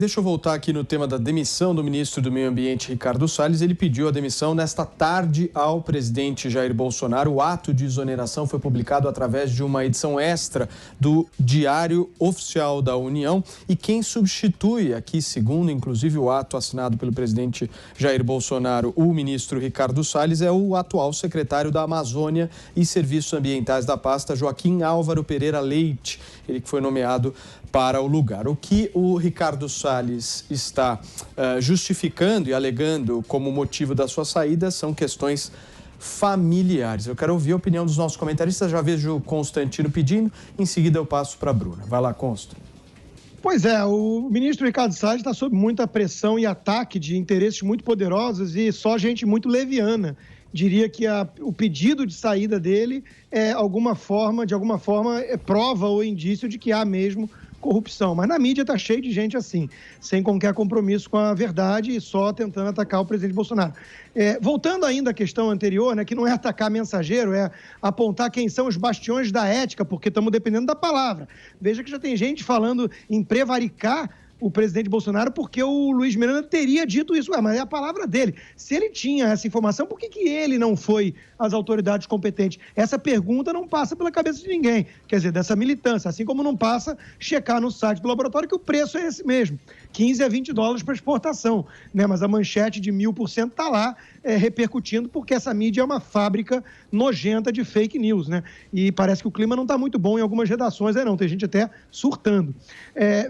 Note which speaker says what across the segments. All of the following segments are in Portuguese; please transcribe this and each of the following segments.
Speaker 1: Deixa eu voltar aqui no tema da demissão do ministro do Meio Ambiente, Ricardo Salles. Ele pediu a demissão nesta tarde ao presidente Jair Bolsonaro. O ato de exoneração foi publicado através de uma edição extra do Diário Oficial da União. E quem substitui aqui, segundo inclusive o ato assinado pelo presidente Jair Bolsonaro, o ministro Ricardo Salles, é o atual secretário da Amazônia e Serviços Ambientais da pasta, Joaquim Álvaro Pereira Leite. Ele que foi nomeado para o lugar. O que o Ricardo Salles está justificando e alegando como motivo da sua saída são questões familiares. Eu quero ouvir a opinião dos nossos comentaristas. Já vejo o Constantino pedindo, em seguida eu passo para a Bruna. Vai lá, Consta.
Speaker 2: Pois é, o ministro Ricardo Salles está sob muita pressão e ataque de interesses muito poderosos e só gente muito leviana diria que o pedido de saída dele é de alguma forma é prova ou indício de que há mesmo corrupção. Mas na mídia está cheio de gente assim, sem qualquer compromisso com a verdade e só tentando atacar o presidente Bolsonaro. Voltando ainda à questão anterior, né, que não é atacar mensageiro, é apontar quem são os bastiões da ética, porque estamos dependendo da palavra. Veja que já tem gente falando em prevaricar o presidente Bolsonaro porque o Luiz Miranda teria dito isso. Mas é a palavra dele. Se ele tinha essa informação, por que ele não foi às autoridades competentes? Essa pergunta não passa pela cabeça de ninguém. Quer dizer, dessa militância. Assim como não passa checar no site do laboratório que o preço é esse mesmo. 15 a 20 dólares para exportação. Né? Mas a manchete de 1000% está lá repercutindo porque essa mídia é uma fábrica nojenta de fake news. Né? E parece que o clima não está muito bom em algumas redações. Não, tem gente até surtando.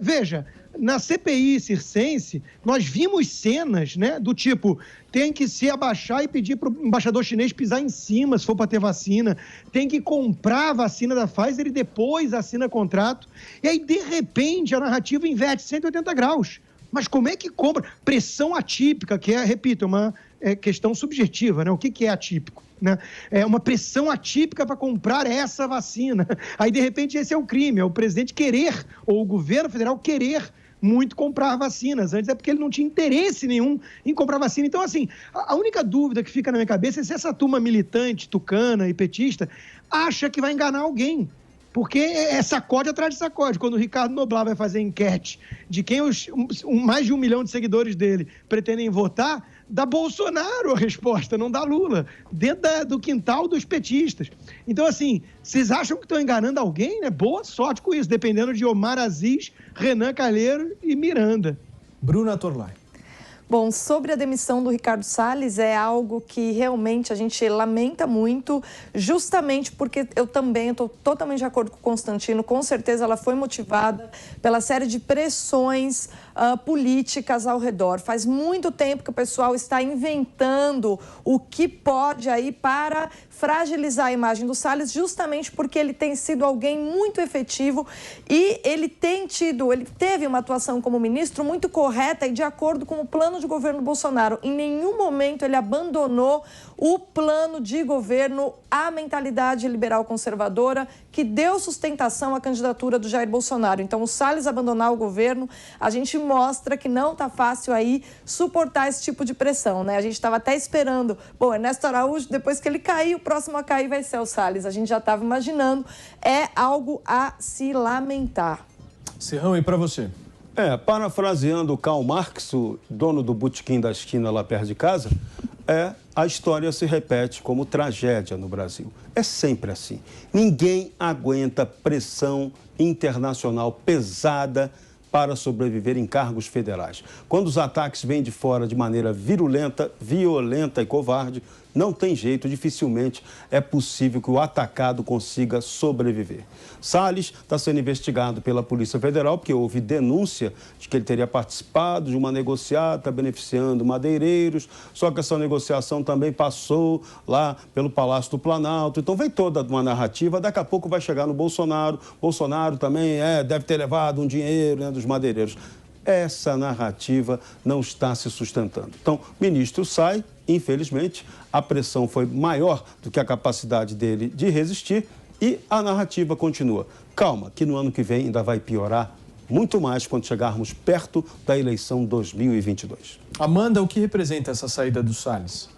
Speaker 2: Veja, na CPI circense, nós vimos cenas, né, do tipo, tem que se abaixar e pedir para o embaixador chinês pisar em cima, se for para ter vacina, tem que comprar a vacina da Pfizer e depois assina contrato. E aí, de repente, a narrativa inverte 180 graus. Mas como é que compra? Pressão atípica, que repito, é uma questão subjetiva, né? O que é atípico? Né? É uma pressão atípica para comprar essa vacina. Aí, de repente, esse é o crime, é o presidente querer, ou o governo federal querer muito comprar vacinas. Antes é porque ele não tinha interesse nenhum em comprar vacina. Então, assim, a única dúvida que fica na minha cabeça é se essa turma militante, tucana e petista acha que vai enganar alguém. Porque é sacode atrás de sacode. Quando o Ricardo Noblat vai fazer enquete de quem mais de 1 milhão de seguidores dele pretendem votar, dá Bolsonaro a resposta, não dá Lula, dentro do quintal dos petistas. Então, assim, vocês acham que estão enganando alguém, né? Boa sorte com isso, dependendo de Omar Aziz, Renan Calheiro e Miranda.
Speaker 1: Bruna Torlai.
Speaker 3: Bom, sobre a demissão do Ricardo Salles, é algo que realmente a gente lamenta muito, justamente porque eu também estou totalmente de acordo com o Constantino, com certeza ela foi motivada pela série de pressões políticas ao redor. Faz muito tempo que o pessoal está inventando o que pode aí para fragilizar a imagem do Salles, justamente porque ele tem sido alguém muito efetivo e ele teve uma atuação como ministro muito correta e de acordo com o plano de governo Bolsonaro. Em nenhum momento ele abandonou o plano de governo, a mentalidade liberal conservadora que deu sustentação à candidatura do Jair Bolsonaro. Então, o Salles abandonar o governo, a gente mostra que não está fácil aí suportar esse tipo de pressão, né? A gente estava até esperando, Ernesto Araújo, depois que ele cair, o próximo a cair vai ser o Salles. A gente já estava imaginando, é algo a se lamentar.
Speaker 1: Serrão, e para você?
Speaker 4: Parafraseando Karl Marx, o dono do botequim da esquina lá perto de casa, a história se repete como tragédia no Brasil. É sempre assim. Ninguém aguenta pressão internacional pesada para sobreviver em cargos federais. Quando os ataques vêm de fora de maneira virulenta, violenta e covarde, não tem jeito, dificilmente é possível que o atacado consiga sobreviver. Salles está sendo investigado pela Polícia Federal porque houve denúncia de que ele teria participado de uma negociata beneficiando madeireiros, só que essa negociação também passou lá pelo Palácio do Planalto. Então vem toda uma narrativa, daqui a pouco vai chegar no Bolsonaro. Bolsonaro também deve ter levado um dinheiro, né, dos madeireiros. Essa narrativa não está se sustentando. Então, o ministro sai, infelizmente, a pressão foi maior do que a capacidade dele de resistir e a narrativa continua. Calma, que no ano que vem ainda vai piorar muito mais quando chegarmos perto da eleição 2022.
Speaker 1: Amanda, o que representa essa saída do Salles?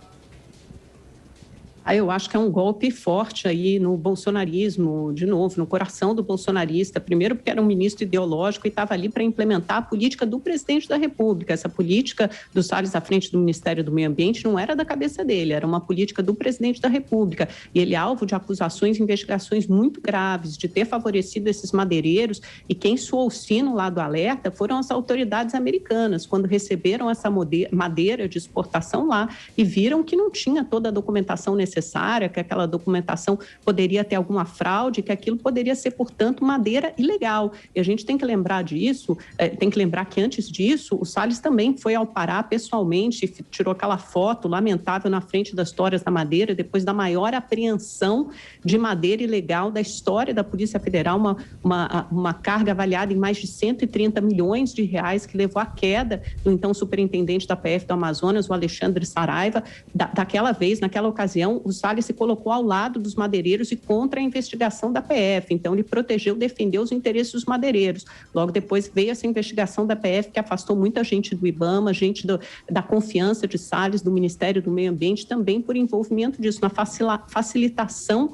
Speaker 5: Eu acho que é um golpe forte aí no bolsonarismo, de novo, no coração do bolsonarista. Primeiro porque era um ministro ideológico e estava ali para implementar a política do presidente da República. Essa política do Salles à frente do Ministério do Meio Ambiente não era da cabeça dele, era uma política do presidente da República. E ele é alvo de acusações e investigações muito graves de ter favorecido esses madeireiros. E quem soou o sino lá do alerta foram as autoridades americanas, quando receberam essa madeira de exportação lá e viram que não tinha toda a documentação necessária, que aquela documentação poderia ter alguma fraude, que aquilo poderia ser, portanto, madeira ilegal. E a gente tem que lembrar disso, tem que lembrar que antes disso, o Salles também foi ao Pará pessoalmente, tirou aquela foto lamentável na frente das Toras da Madeira, depois da maior apreensão de madeira ilegal da história da Polícia Federal, uma carga avaliada em mais de 130 milhões de reais, que levou à queda do então superintendente da PF do Amazonas, o Alexandre Saraiva. Daquela vez, naquela ocasião, o Salles se colocou ao lado dos madeireiros e contra a investigação da PF. Então, ele protegeu, defendeu os interesses dos madeireiros. Logo depois veio essa investigação da PF, que afastou muita gente do IBAMA, gente da confiança de Salles, do Ministério do Meio Ambiente, também por envolvimento disso, na facilitação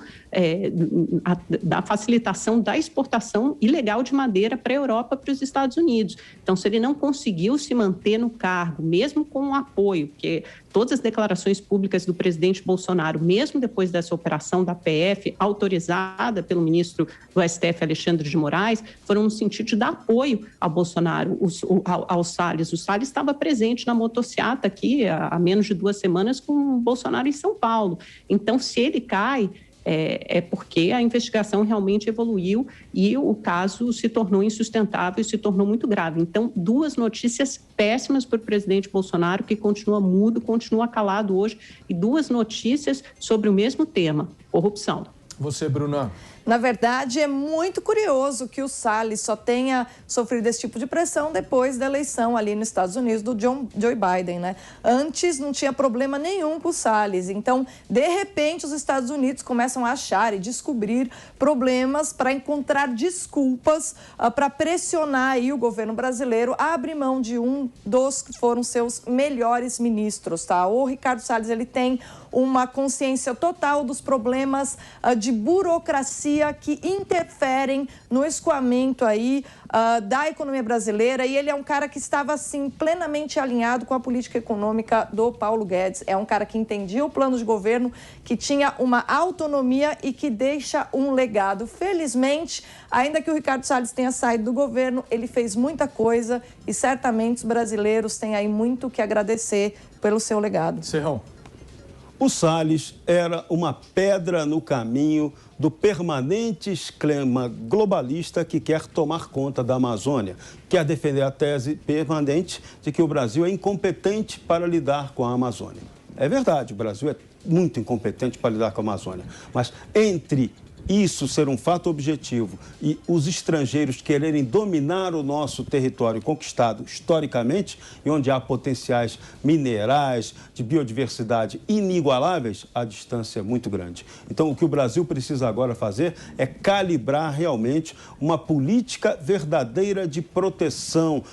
Speaker 5: da exportação ilegal de madeira para a Europa, para os Estados Unidos. Então, se ele não conseguiu se manter no cargo, mesmo com o apoio, porque todas as declarações públicas do presidente Bolsonaro, mesmo depois dessa operação da PF, autorizada pelo ministro do STF, Alexandre de Moraes, foram no sentido de dar apoio ao Bolsonaro, ao Salles. O Salles estava presente na motociata aqui há menos de 2 semanas com o Bolsonaro em São Paulo. Então, se ele cai, é porque a investigação realmente evoluiu e o caso se tornou insustentável e se tornou muito grave. Então, 2 notícias péssimas para o presidente Bolsonaro, que continua mudo, continua calado hoje, e 2 notícias sobre o mesmo tema, corrupção.
Speaker 1: Você, Bruna?
Speaker 3: Na verdade, é muito curioso que o Salles só tenha sofrido esse tipo de pressão depois da eleição ali nos Estados Unidos do Joe Biden, né? Antes não tinha problema nenhum com o Salles. Então, de repente, os Estados Unidos começam a achar e descobrir problemas para encontrar desculpas para pressionar aí o governo brasileiro a abrir mão de um dos que foram seus melhores ministros, tá? O Ricardo Salles, ele tem uma consciência total dos problemas de burocracia que interferem no escoamento aí da economia brasileira, e ele é um cara que estava, assim, plenamente alinhado com a política econômica do Paulo Guedes. É um cara que entendia o plano de governo, que tinha uma autonomia e que deixa um legado. Felizmente, ainda que o Ricardo Salles tenha saído do governo, ele fez muita coisa e certamente os brasileiros têm aí muito que agradecer pelo seu legado.
Speaker 1: Serrão.
Speaker 4: O Salles era uma pedra no caminho do permanente esquema globalista que quer tomar conta da Amazônia, quer defender a tese permanente de que o Brasil é incompetente para lidar com a Amazônia. É verdade, o Brasil é muito incompetente para lidar com a Amazônia, mas entre isso ser um fato objetivo e os estrangeiros quererem dominar o nosso território conquistado historicamente, e onde há potenciais minerais, de biodiversidade inigualáveis, a distância é muito grande. Então, o que o Brasil precisa agora fazer é calibrar realmente uma política verdadeira de proteção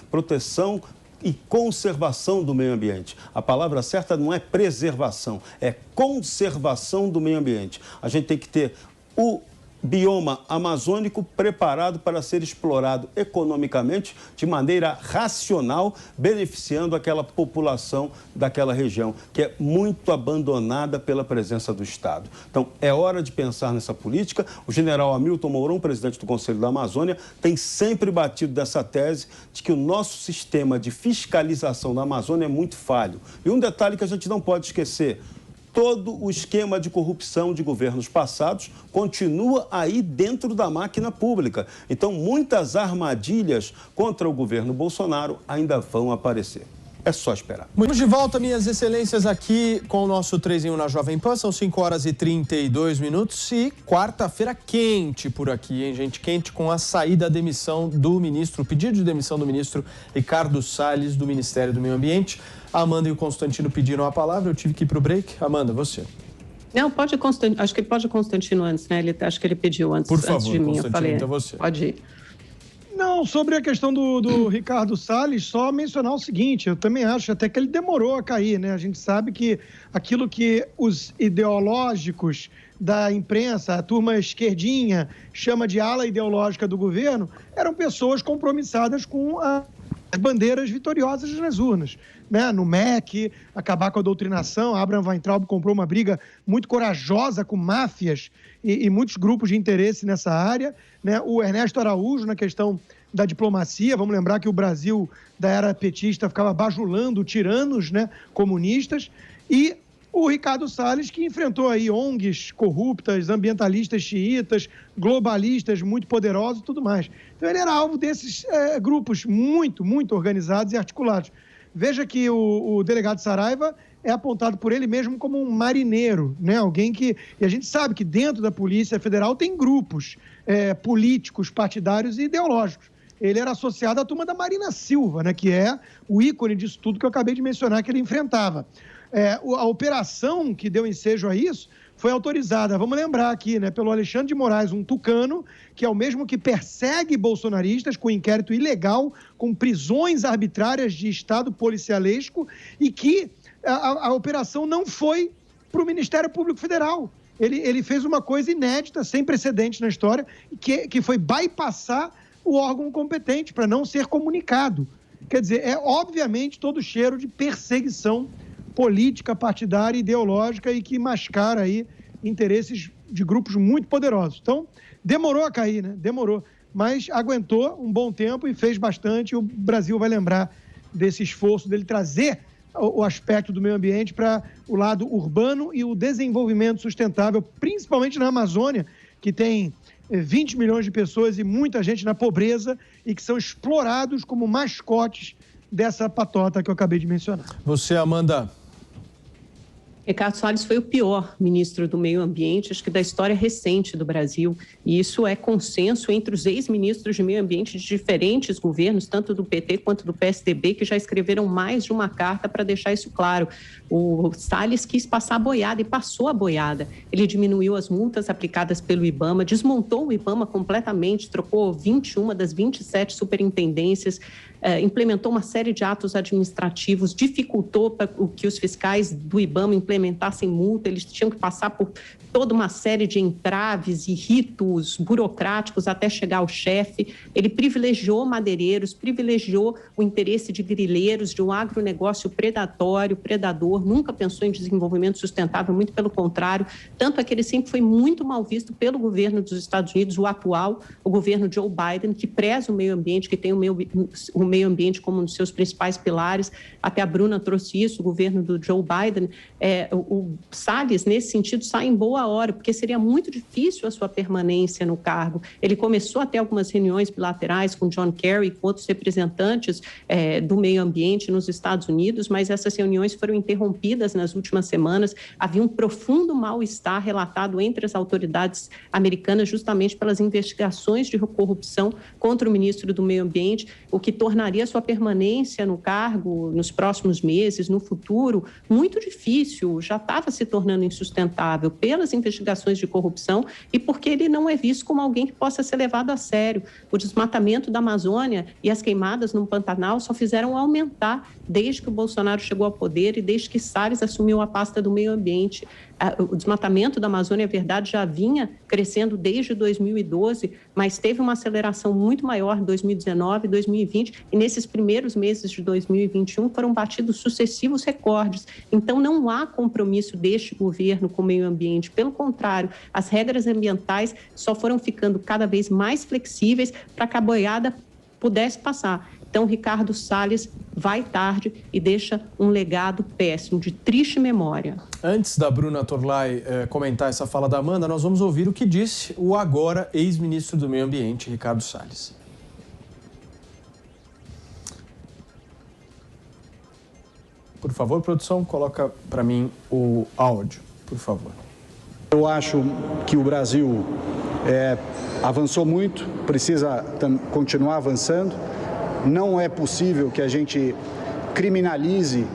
Speaker 4: e conservação do meio ambiente. A palavra certa não é preservação, é conservação do meio ambiente. A gente tem que ter o bioma amazônico preparado para ser explorado economicamente de maneira racional, beneficiando aquela população daquela região, que é muito abandonada pela presença do Estado. Então, é hora de pensar nessa política. O general Hamilton Mourão, presidente do Conselho da Amazônia, tem sempre batido dessa tese de que o nosso sistema de fiscalização da Amazônia é muito falho. E um detalhe que a gente não pode esquecer: todo o esquema de corrupção de governos passados continua aí dentro da máquina pública. Então, muitas armadilhas contra o governo Bolsonaro ainda vão aparecer. É só esperar.
Speaker 1: Vamos de volta, minhas excelências, aqui com o nosso 3 em 1 na Jovem Pan. São 5h32 e quarta-feira quente por aqui, hein, gente? Quente com a saída, a demissão do ministro, o pedido de demissão do ministro Ricardo Salles, do Ministério do Meio Ambiente. A Amanda e o Constantino pediram a palavra, eu tive que ir para o break. Amanda, você.
Speaker 5: Não, pode Constantino, acho que pode Constantino antes, né? Acho que ele pediu antes,
Speaker 1: por favor,
Speaker 5: antes de mim. Eu falei,
Speaker 1: então você.
Speaker 5: Pode ir.
Speaker 2: Não, Não, sobre a questão do Ricardo Salles, só mencionar o seguinte, eu também acho até que ele demorou a cair, né? A gente sabe que aquilo que os ideológicos da imprensa, a turma esquerdinha, chama de ala ideológica do governo, eram pessoas compromissadas com as bandeiras vitoriosas nas urnas, né? No MEC, acabar com a doutrinação, Abraham Weintraub comprou uma briga muito corajosa com máfias e muitos grupos de interesse nessa área, né? O Ernesto Araújo na questão da diplomacia, vamos lembrar que o Brasil da era petista ficava bajulando tiranos, né, comunistas, e o Ricardo Salles, que enfrentou aí ONGs corruptas, ambientalistas xiitas, globalistas muito poderosos e tudo mais. Então ele era alvo desses grupos muito, muito organizados e articulados. Veja que o delegado Saraiva é apontado por ele mesmo como um marinheiro, né? Alguém que... E a gente sabe que dentro da Polícia Federal tem grupos políticos, partidários e ideológicos. Ele era associado à turma da Marina Silva, né? Que é o ícone disso tudo que eu acabei de mencionar que ele enfrentava. A operação que deu ensejo a isso foi autorizada, vamos lembrar aqui, né, pelo Alexandre de Moraes, um tucano, que é o mesmo que persegue bolsonaristas com inquérito ilegal, com prisões arbitrárias de Estado policialesco, e que a operação não foi para o Ministério Público Federal. Ele fez uma coisa inédita, sem precedentes na história, que foi bypassar o órgão competente para não ser comunicado. Quer dizer, é obviamente todo cheiro de perseguição política, partidária, ideológica e que mascara aí interesses de grupos muito poderosos. Então, demorou a cair, né? Demorou. Mas aguentou um bom tempo e fez bastante. O Brasil vai lembrar desse esforço dele trazer o aspecto do meio ambiente para o lado urbano e o desenvolvimento sustentável, principalmente na Amazônia, que tem 20 milhões de pessoas e muita gente na pobreza e que são explorados como mascotes dessa patota que eu acabei de mencionar.
Speaker 1: Você, Amanda?
Speaker 5: Ricardo Salles foi o pior ministro do Meio Ambiente, acho que da história recente do Brasil, e isso é consenso entre os ex-ministros de Meio Ambiente de diferentes governos, tanto do PT quanto do PSDB, que já escreveram mais de uma carta para deixar isso claro. O Salles quis passar a boiada e passou a boiada. Ele diminuiu as multas aplicadas pelo IBAMA, desmontou o IBAMA completamente, trocou 21 das 27 superintendências, implementou uma série de atos administrativos, dificultou para que os fiscais do IBAMA implementassem multa, eles tinham que passar por toda uma série de entraves e ritos burocráticos até chegar ao chefe. Ele privilegiou madeireiros, privilegiou o interesse de grileiros, de um agronegócio predatório, predador, nunca pensou em desenvolvimento sustentável, muito pelo contrário, tanto é que ele sempre foi muito mal visto pelo governo dos Estados Unidos, o atual, o governo Joe Biden, que preza o meio ambiente, que tem o meio ambiente como um dos seus principais pilares. Até a Bruna trouxe isso, o governo do Joe Biden. O Salles, nesse sentido, sai em boa hora, porque seria muito difícil a sua permanência no cargo. Ele começou a ter algumas reuniões bilaterais com John Kerry, com outros representantes do meio ambiente nos Estados Unidos, mas essas reuniões foram interrompidas nas últimas semanas. Havia um profundo mal-estar relatado entre as autoridades americanas justamente pelas investigações de corrupção contra o ministro do Meio Ambiente, o que tornaria sua permanência no cargo nos próximos meses, no futuro, muito difícil, já estava se tornando insustentável pelas investigações de corrupção e porque ele não é visto como alguém que possa ser levado a sério. O desmatamento da Amazônia e as queimadas no Pantanal só fizeram aumentar desde que o Bolsonaro chegou ao poder e desde que Salles assumiu a pasta do meio ambiente. O desmatamento da Amazônia, é verdade, já vinha crescendo desde 2012, mas teve uma aceleração muito maior em 2019 e 2020, e nesses primeiros meses de 2021 foram batidos sucessivos recordes. Então, não há compromisso deste governo com o meio ambiente. Pelo contrário, as regras ambientais só foram ficando cada vez mais flexíveis para que a boiada pudesse passar. Então, Ricardo Salles vai tarde e deixa um legado péssimo, de triste memória.
Speaker 1: Antes da Bruna Torlai comentar essa fala da Amanda, nós vamos ouvir o que disse o agora ex-ministro do Meio Ambiente, Ricardo Salles. Por favor, produção, coloca para mim o áudio, por favor.
Speaker 6: Eu acho que o Brasil avançou muito, precisa continuar avançando. Não é possível que a gente criminalize,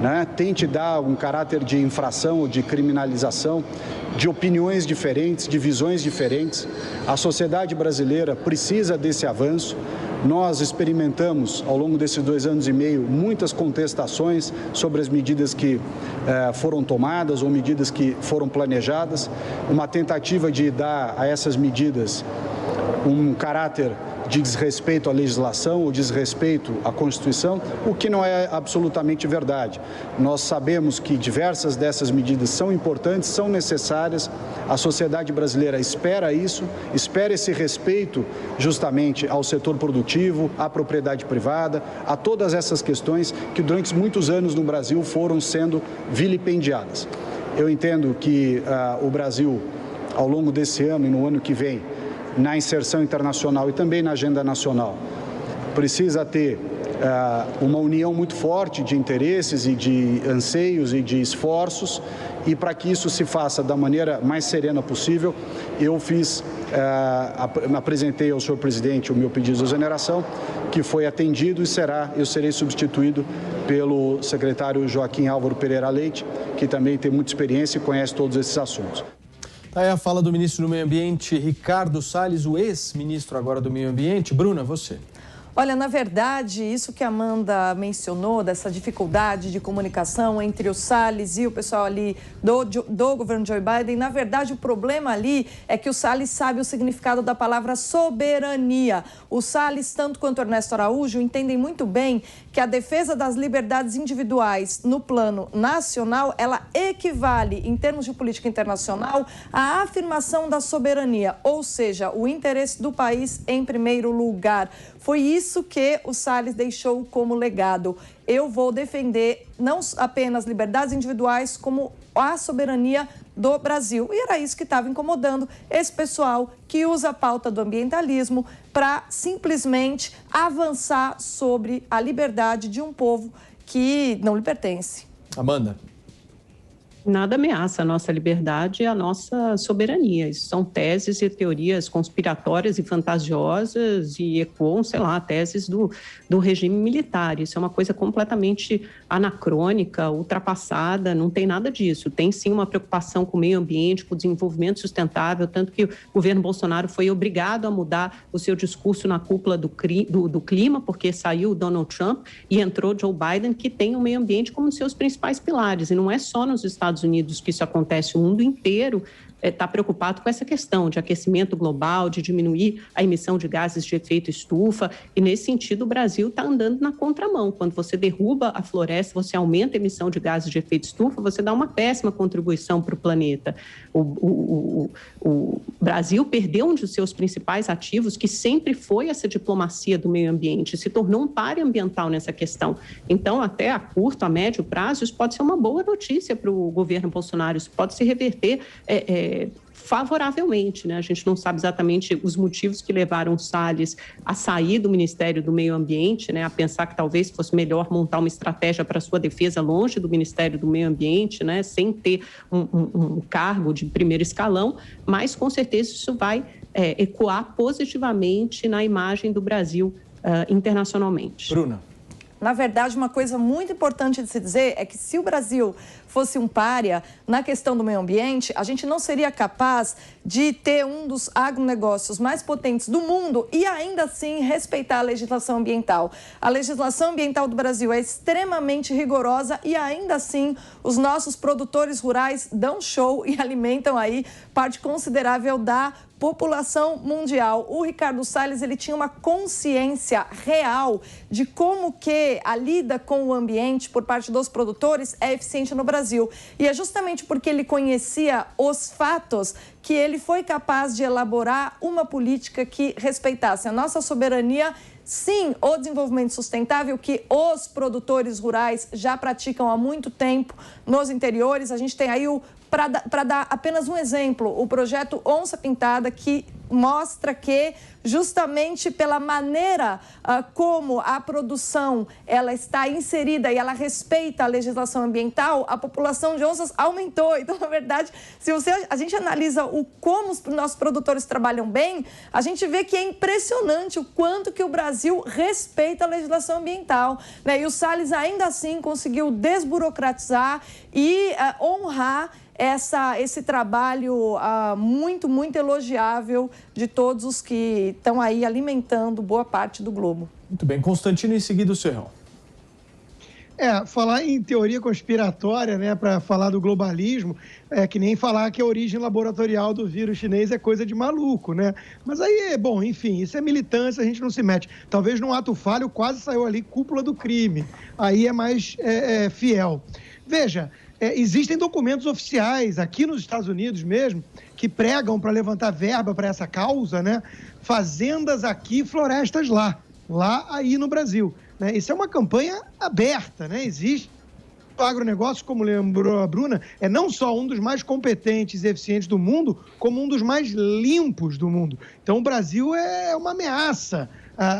Speaker 6: né, tente dar um caráter de infração ou de criminalização de opiniões diferentes, de visões diferentes. A sociedade brasileira precisa desse avanço. Nós experimentamos, ao longo desses 2 anos e meio, muitas contestações sobre as medidas que foram tomadas ou medidas que foram planejadas, uma tentativa de dar a essas medidas um caráter de desrespeito à legislação ou desrespeito à Constituição, o que não é absolutamente verdade. Nós sabemos que diversas dessas medidas são importantes, são necessárias, a sociedade brasileira espera isso, espera esse respeito justamente ao setor produtivo, à propriedade privada, a todas essas questões que durante muitos anos no Brasil foram sendo vilipendiadas. Eu entendo que o Brasil, ao longo desse ano e no ano que vem, na inserção internacional e também na agenda nacional, precisa ter uma união muito forte de interesses e de anseios e de esforços, e para que isso se faça da maneira mais serena possível, eu apresentei ao senhor presidente o meu pedido de exoneração, que foi atendido e eu serei substituído pelo secretário Joaquim Álvaro Pereira Leite, que também tem muita experiência e conhece todos esses assuntos.
Speaker 1: Aí a fala do ministro do Meio Ambiente, Ricardo Salles, o ex-ministro agora do Meio Ambiente. Bruna, você.
Speaker 3: Olha, na verdade, isso que a Amanda mencionou, dessa dificuldade de comunicação entre o Salles e o pessoal ali do governo Joe Biden, na verdade, o problema ali é que o Salles sabe o significado da palavra soberania. O Salles, tanto quanto o Ernesto Araújo, entendem muito bem que a defesa das liberdades individuais no plano nacional, ela equivale, em termos de política internacional, à afirmação da soberania, ou seja, o interesse do país em primeiro lugar. Foi isso que o Salles deixou como legado. Eu vou defender não apenas liberdades individuais, como a soberania do Brasil. E era isso que estava incomodando esse pessoal que usa a pauta do ambientalismo para simplesmente avançar sobre a liberdade de um povo que não lhe pertence.
Speaker 1: Amanda.
Speaker 5: Nada ameaça a nossa liberdade e a nossa soberania. Isso são teses e teorias conspiratórias e fantasiosas e ecoam, sei lá, teses do regime militar. Isso é uma coisa completamente anacrônica, ultrapassada, não tem nada disso. Tem sim uma preocupação com o meio ambiente, com o desenvolvimento sustentável, tanto que o governo Bolsonaro foi obrigado a mudar o seu discurso na cúpula do clima, porque saiu o Donald Trump e entrou Joe Biden, que tem o meio ambiente como seus principais pilares. E não é só nos Estados Unidos que isso acontece, o mundo inteiro está preocupado com essa questão de aquecimento global, de diminuir a emissão de gases de efeito estufa, e nesse sentido o Brasil está andando na contramão. Quando você derruba a floresta, você aumenta a emissão de gases de efeito estufa, você dá uma péssima contribuição para o planeta. O Brasil perdeu um dos seus principais ativos, que sempre foi essa diplomacia do meio ambiente, se tornou um páreo ambiental nessa questão. Então, até a curto, a médio prazo, isso pode ser uma boa notícia para o governo Bolsonaro, isso pode se reverter favoravelmente, né? A gente não sabe exatamente os motivos que levaram o Salles a sair do Ministério do Meio Ambiente, né? A pensar que talvez fosse melhor montar uma estratégia para sua defesa longe do Ministério do Meio Ambiente, né? Sem ter um cargo de primeiro escalão, mas com certeza isso vai ecoar positivamente na imagem do Brasil internacionalmente.
Speaker 1: Bruna.
Speaker 3: Na verdade, uma coisa muito importante de se dizer é que se o Brasil fosse um pária na questão do meio ambiente, a gente não seria capaz de ter um dos agronegócios mais potentes do mundo e ainda assim respeitar a legislação ambiental. A legislação ambiental do Brasil é extremamente rigorosa e ainda assim os nossos produtores rurais dão show e alimentam aí parte considerável da população mundial. O Ricardo Salles, ele tinha uma consciência real de como que a lida com o ambiente por parte dos produtores é eficiente no Brasil. E é justamente porque ele conhecia os fatos que ele foi capaz de elaborar uma política que respeitasse a nossa soberania, sim, o desenvolvimento sustentável que os produtores rurais já praticam há muito tempo nos interiores. A gente tem aí para dar apenas um exemplo, o projeto Onça Pintada, que mostra que justamente pela maneira como a produção ela está inserida e ela respeita a legislação ambiental, a população de onças aumentou. Então, na verdade, se a gente analisa como os nossos produtores trabalham bem, a gente vê que é impressionante o quanto que o Brasil respeita a legislação ambiental, né? E o Salles ainda assim conseguiu desburocratizar e honrar esse trabalho muito, muito elogiável de todos os que estão aí alimentando boa parte do globo.
Speaker 1: Muito bem. Constantino, em seguida o Serrão.
Speaker 2: Falar em teoria conspiratória, né, para falar do globalismo, é que nem falar que a origem laboratorial do vírus chinês é coisa de maluco, né? Mas aí, bom, enfim, isso é militância, a gente não se mete. Talvez num ato falho quase saiu ali cúpula do crime. Aí é mais fiel. Veja, existem documentos oficiais aqui nos Estados Unidos mesmo que pregam para levantar verba para essa causa, né? Fazendas aqui, florestas lá aí no Brasil. Isso é uma campanha aberta, né? Existe o agronegócio, como lembrou a Bruna, é não só um dos mais competentes e eficientes do mundo, como um dos mais limpos do mundo. Então, o Brasil é uma ameaça.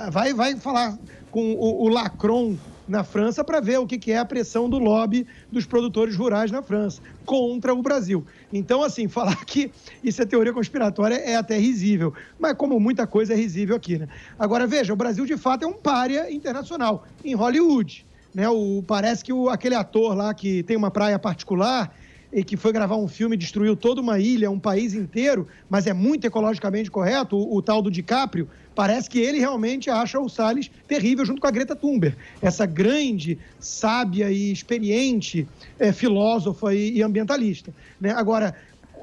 Speaker 2: Vai falar com o Macron na França para ver o que é a pressão do lobby dos produtores rurais na França contra o Brasil. Então, assim, falar que isso é teoria conspiratória é até risível, mas como muita coisa é risível aqui, né? Agora, veja, o Brasil, de fato, é um pária internacional, em Hollywood, né? Parece que aquele ator lá que tem uma praia particular e que foi gravar um filme e destruiu toda uma ilha, um país inteiro, mas é muito ecologicamente correto, o tal do DiCaprio, parece que ele realmente acha o Salles terrível junto com a Greta Thunberg, essa grande, sábia e experiente filósofa e ambientalista, né? Agora,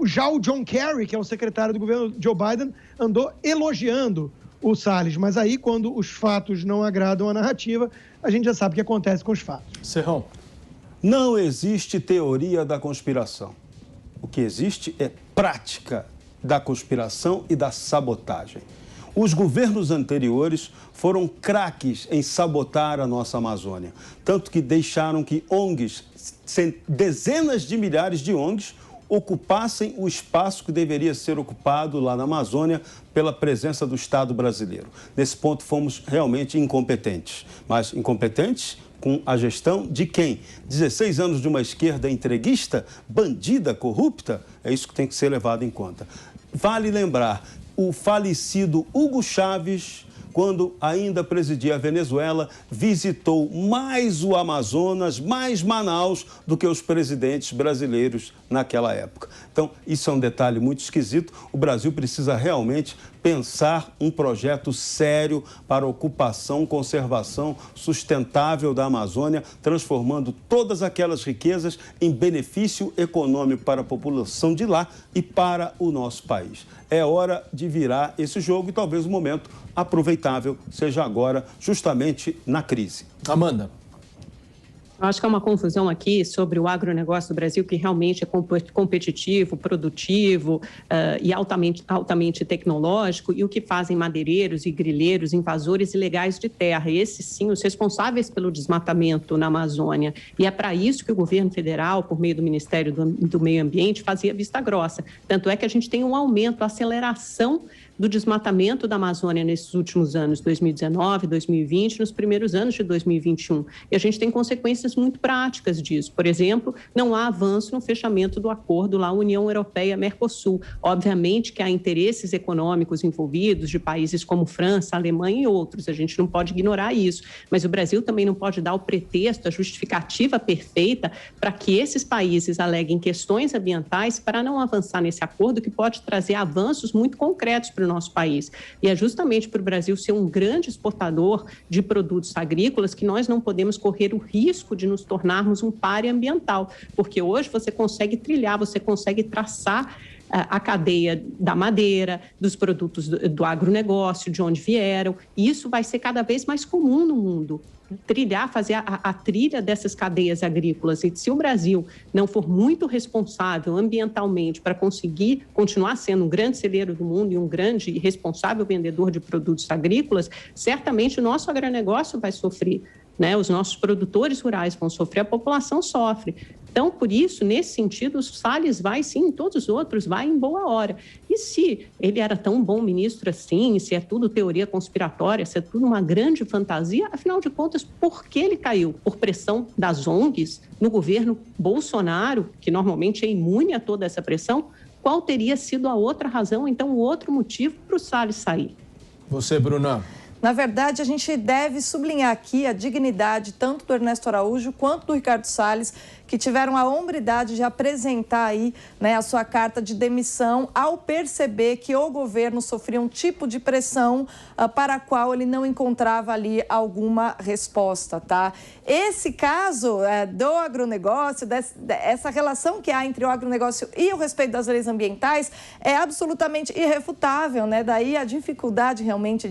Speaker 2: já o John Kerry, que é o secretário do governo Joe Biden, andou elogiando o Salles, mas aí quando os fatos não agradam a narrativa, a gente já sabe o que acontece com os fatos.
Speaker 1: Serrão.
Speaker 4: Não existe teoria da conspiração. O que existe é prática da conspiração e da sabotagem. Os governos anteriores foram craques em sabotar a nossa Amazônia, tanto que deixaram que ONGs, dezenas de milhares de ONGs, ocupassem o espaço que deveria ser ocupado lá na Amazônia pela presença do Estado brasileiro. Nesse ponto, fomos realmente incompetentes. Mas incompetentes com a gestão de quem? 16 anos de uma esquerda entreguista, bandida, corrupta? É isso que tem que ser levado em conta. Vale lembrar, o falecido Hugo Chávez, quando ainda presidia a Venezuela, visitou mais o Amazonas, mais Manaus, do que os presidentes brasileiros naquela época. Então, isso é um detalhe muito esquisito. O Brasil precisa realmente pensar um projeto sério para a ocupação, conservação sustentável da Amazônia, transformando todas aquelas riquezas em benefício econômico para a população de lá e para o nosso país. É hora de virar esse jogo e talvez o momento aproveitável seja agora, justamente na crise.
Speaker 1: Amanda.
Speaker 5: Eu acho que há uma confusão aqui sobre o agronegócio do Brasil, que realmente é competitivo, produtivo e altamente tecnológico, e o que fazem madeireiros e grileiros, invasores ilegais de terra. Esses, sim, os responsáveis pelo desmatamento na Amazônia. E é para isso que o governo federal, por meio do Ministério do Meio Ambiente, fazia vista grossa. Tanto é que a gente tem um aumento, aceleração do desmatamento da Amazônia nesses últimos anos, 2019, 2020, nos primeiros anos de 2021. E a gente tem consequências muito práticas disso. Por exemplo, não há avanço no fechamento do acordo lá União Europeia-Mercosul. Obviamente que há interesses econômicos envolvidos de países como França, Alemanha e outros. A gente não pode ignorar isso. Mas o Brasil também não pode dar o pretexto, a justificativa perfeita para que esses países aleguem questões ambientais para não avançar nesse acordo que pode trazer avanços muito concretos para o nosso país. E é justamente para o Brasil ser um grande exportador de produtos agrícolas que nós não podemos correr o risco de nos tornarmos um pária ambiental, porque hoje você consegue trilhar, você consegue traçar a cadeia da madeira, dos produtos do agronegócio, de onde vieram, e isso vai ser cada vez mais comum no mundo. Fazer a trilha dessas cadeias agrícolas. E se o Brasil não for muito responsável ambientalmente para conseguir continuar sendo um grande celeiro do mundo e um grande e responsável vendedor de produtos agrícolas, certamente o nosso agronegócio vai sofrer, né? Os nossos produtores rurais vão sofrer, a população sofre. Então, por isso, nesse sentido, o Salles vai sim, todos os outros vai em boa hora. E se ele era tão bom ministro assim, se é tudo teoria conspiratória, se é tudo uma grande fantasia, afinal de contas, por que ele caiu? Por pressão das ONGs no governo Bolsonaro, que normalmente é imune a toda essa pressão? Qual teria sido a outra razão, então, o outro motivo para o Salles sair?
Speaker 1: Você, Bruna.
Speaker 3: Na verdade, a gente deve sublinhar aqui a dignidade tanto do Ernesto Araújo quanto do Ricardo Salles, que tiveram a hombridade de apresentar aí, né, a sua carta de demissão ao perceber que o governo sofria um tipo de pressão para a qual ele não encontrava ali alguma resposta, tá? Esse caso do agronegócio, essa relação que há entre o agronegócio e o respeito das leis ambientais é absolutamente irrefutável, né? Daí a dificuldade realmente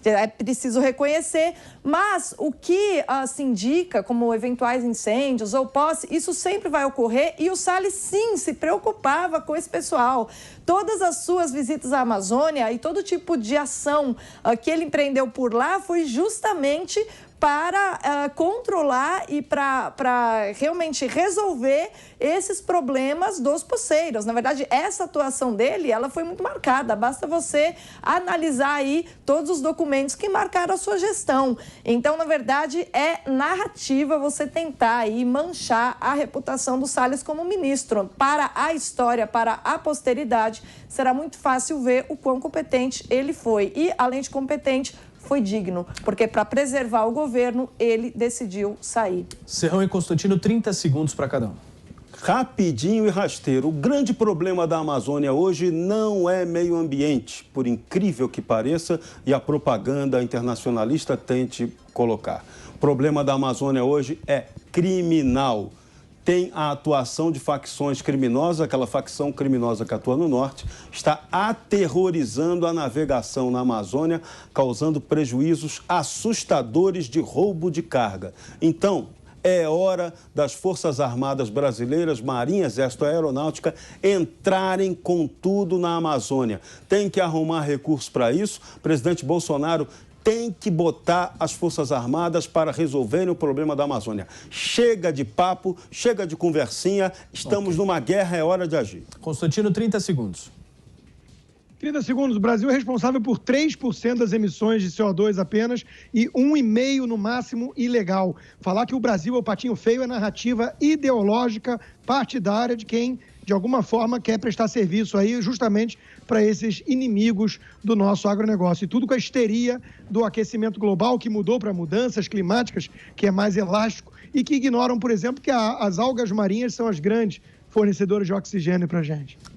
Speaker 3: é preciso reconhecer, mas o que se indica como eventuais incêndios ou posse, isso sempre vai ocorrer e o Salles, sim, se preocupava com esse pessoal. Todas as suas visitas à Amazônia e todo tipo de ação que ele empreendeu por lá foi justamente para controlar e para realmente resolver esses problemas dos poceiros. Na verdade, essa atuação dele, ela foi muito marcada. Basta você analisar aí todos os documentos que marcaram a sua gestão. Então, na verdade, é narrativa você tentar aí manchar a reputação do Salles como ministro. Para a história, para a posteridade, será muito fácil ver o quão competente ele foi. E, além de competente, foi digno, porque para preservar o governo, ele decidiu sair.
Speaker 1: Serrão e Constantino, 30 segundos para cada um.
Speaker 4: Rapidinho e rasteiro. O grande problema da Amazônia hoje não é meio ambiente, por incrível que pareça, e a propaganda internacionalista tente colocar. O problema da Amazônia hoje é criminal. Tem a atuação de facções criminosas, aquela facção criminosa que atua no norte, está aterrorizando a navegação na Amazônia, causando prejuízos assustadores de roubo de carga. Então, é hora das Forças Armadas Brasileiras, Marinha, Exército, Aeronáutica, entrarem com tudo na Amazônia. Tem que arrumar recursos para isso. O presidente Bolsonaro tem que botar as Forças Armadas para resolverem o problema da Amazônia. Chega de papo, chega de conversinha, estamos numa guerra, é hora de agir.
Speaker 1: Constantino, 30 segundos.
Speaker 2: 30 segundos. O Brasil é responsável por 3% das emissões de CO2 apenas e 1,5% no máximo ilegal. Falar que o Brasil é o patinho feio é narrativa ideológica partidária de quem, de alguma forma, quer prestar serviço aí justamente para esses inimigos do nosso agronegócio. E tudo com a histeria do aquecimento global, que mudou para mudanças climáticas, que é mais elástico, e que ignoram, por exemplo, que as algas marinhas são as grandes fornecedoras de oxigênio para a gente.